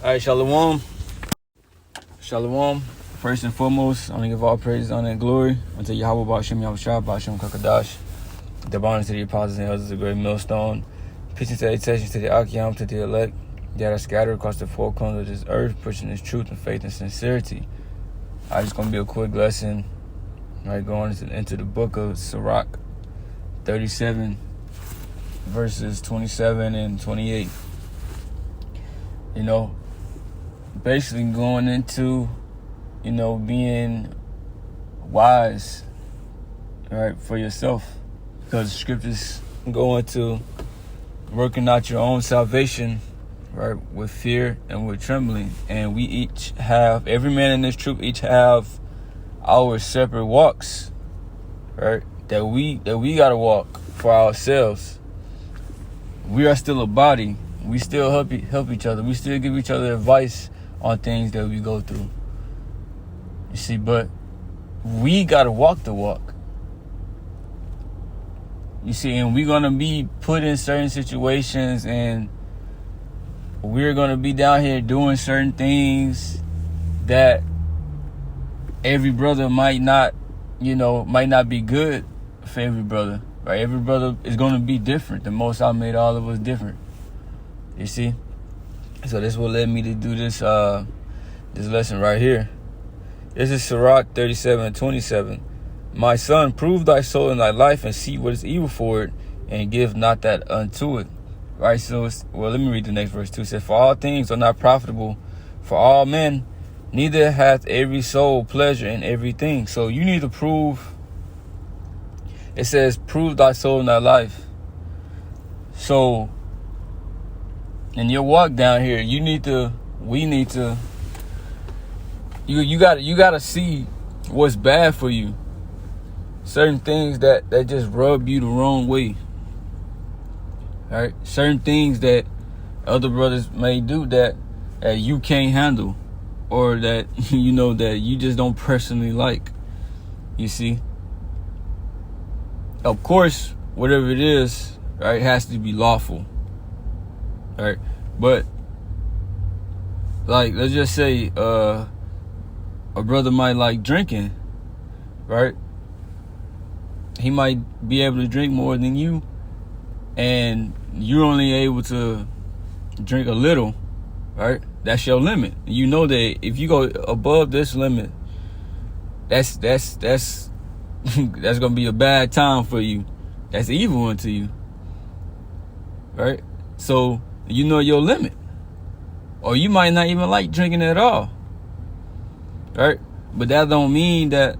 All right, Shalom. Shalom. First and foremost, I want to give all praise, honor, and glory unto Yahweh, Ba'ashem, Yahushua, Ba'ashem, Kakadash. The bonus to the apostles and elders of the great millstone. Peace and salutations to the Akim, to the elect that are scattered across the four corners of this earth, pushing this truth and faith and sincerity. It's going to be a quick lesson, right, going into the book of Sirach 37, verses 27 and 28. Basically going into, being wise, right, for yourself. Because the scriptures go into working out your own salvation, right, with fear and with trembling. And we each have, every man in this troop each have our separate walks, right, that we got to walk for ourselves. We are still a body. We still help each other. We still give each other advice on things that we go through. You see, but we got to walk the walk. You see, and we're going to be put in certain situations, and we're going to be down here doing certain things that every brother might not be good for every brother, right? Every brother is going to be different. The Most High made all of us different. You see? So this will lead me to do this lesson right here. This is Sirach 37 and 27. My son, prove thy soul in thy life and see what is evil for it, and give not that unto it. Right? So, let me read the next verse too. It says, for all things are not profitable for all men, neither hath every soul pleasure in everything. So you need to prove. It says, prove thy soul in thy life. So in your walk down here, you gotta see what's bad for you. Certain things that just rub you the wrong way. All right? Certain things that other brothers may do that you can't handle, or that that you just don't personally like. You see? Of course, whatever it is, right, has to be lawful. All right? But like, let's just say a brother might like drinking, right? He might be able to drink more than you, and you're only able to drink a little, right? That's your limit. You know that if you go above this limit, that's gonna be a bad time for you. That's evil unto you, right? So you know your limit, or you might not even like drinking at all, right? But that don't mean that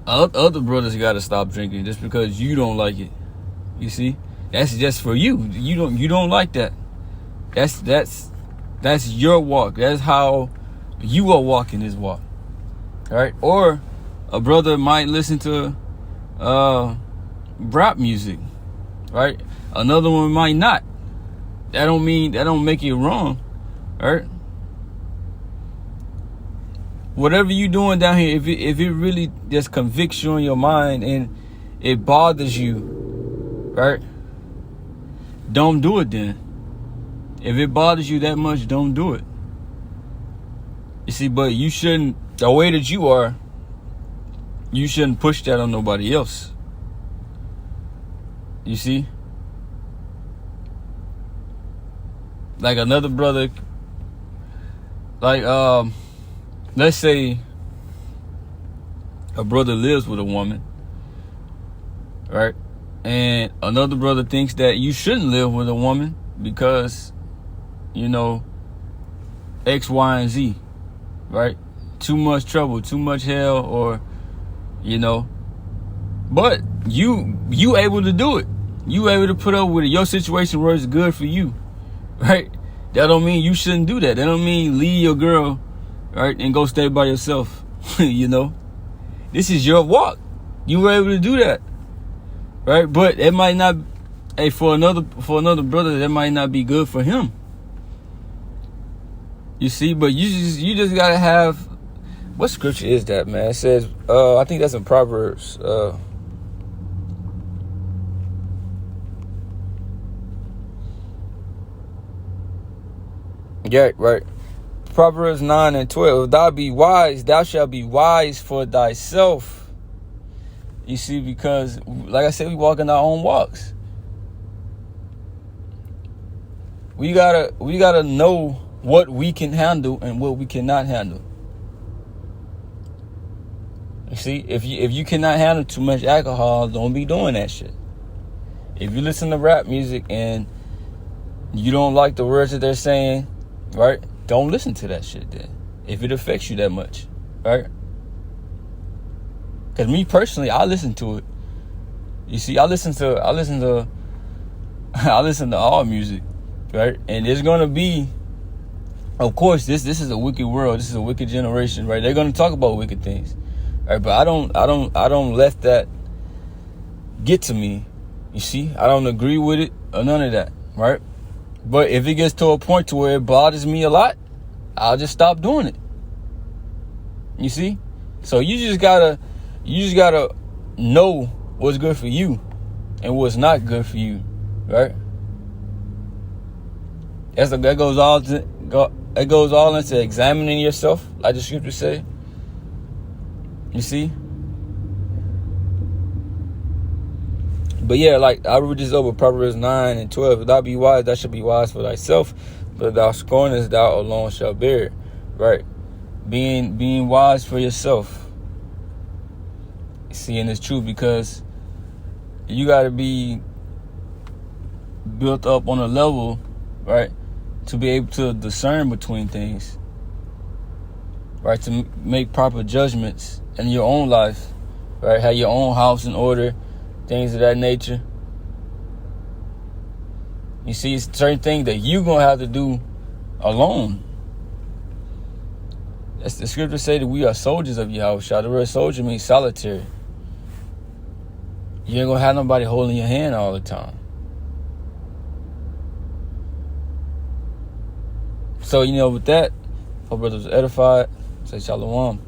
other brothers got to stop drinking just because you don't like it. You see, that's just for you. You don't like that. That's your walk. That's how you are walking this walk. All right? Or a brother might listen to rap music, right? Another one might not. That don't make it wrong, right? Whatever you doing down here, if it really just convicts you in your mind and it bothers you, right? Don't do it then. If it bothers you that much, don't do it. You see, but you shouldn't, the way that you are, you shouldn't push that on nobody else. You see? Like another brother, like, let's say a brother lives with a woman, right? And another brother thinks that you shouldn't live with a woman because, X, Y, and Z, right? Too much trouble, too much hell, or, but you able to do it. You able to put up with it. Your situation where it's good for you, right? That don't mean you shouldn't do that. That don't mean leave your girl, right, and go stay by yourself. This is your walk. You were able to do that, right? But it might not. Hey, for another brother, that might not be good for him. You see, but you just gotta have. What scripture is that, man? It says, I think that's in Proverbs. Yeah, right. Proverbs 9 and 12. If thou be wise, thou shalt be wise for thyself. You see, because like I said, we walk in our own walks. We gotta know what we can handle and what we cannot handle. You see, if you cannot handle too much alcohol, don't be doing that shit. If you listen to rap music and you don't like the words that they're saying, right? Don't listen to that shit then. If it affects you that much, right? Because me personally, I listen to it. You see, I listen to all music, right? And there's gonna be, of course, this is a wicked world. This is a wicked generation, right? They're gonna talk about wicked things, right? But I don't let that get to me. You see, I don't agree with it or none of that, right? But if it gets to a point to where it bothers me a lot, I'll just stop doing it. You see? So you just gotta know what's good for you and what's not good for you, right? That goes all into examining yourself, like the scriptures say. You see? But yeah, like I read this over Proverbs 9 and 12. If thou be wise, thou shalt be wise for thyself. But if thou scornest, thou alone shalt bear it. Right? Being wise for yourself. See, and it's true because you got to be built up on a level, right, to be able to discern between things, right, to make proper judgments in your own life, right, have your own house in order, things of that nature. You see, it's certain things that you're going to have to do alone. As the scriptures say that we are soldiers of Yahushua. The word soldier means solitary. You ain't going to have nobody holding your hand all the time. So, with that, hope brothers was edified. Say shalom.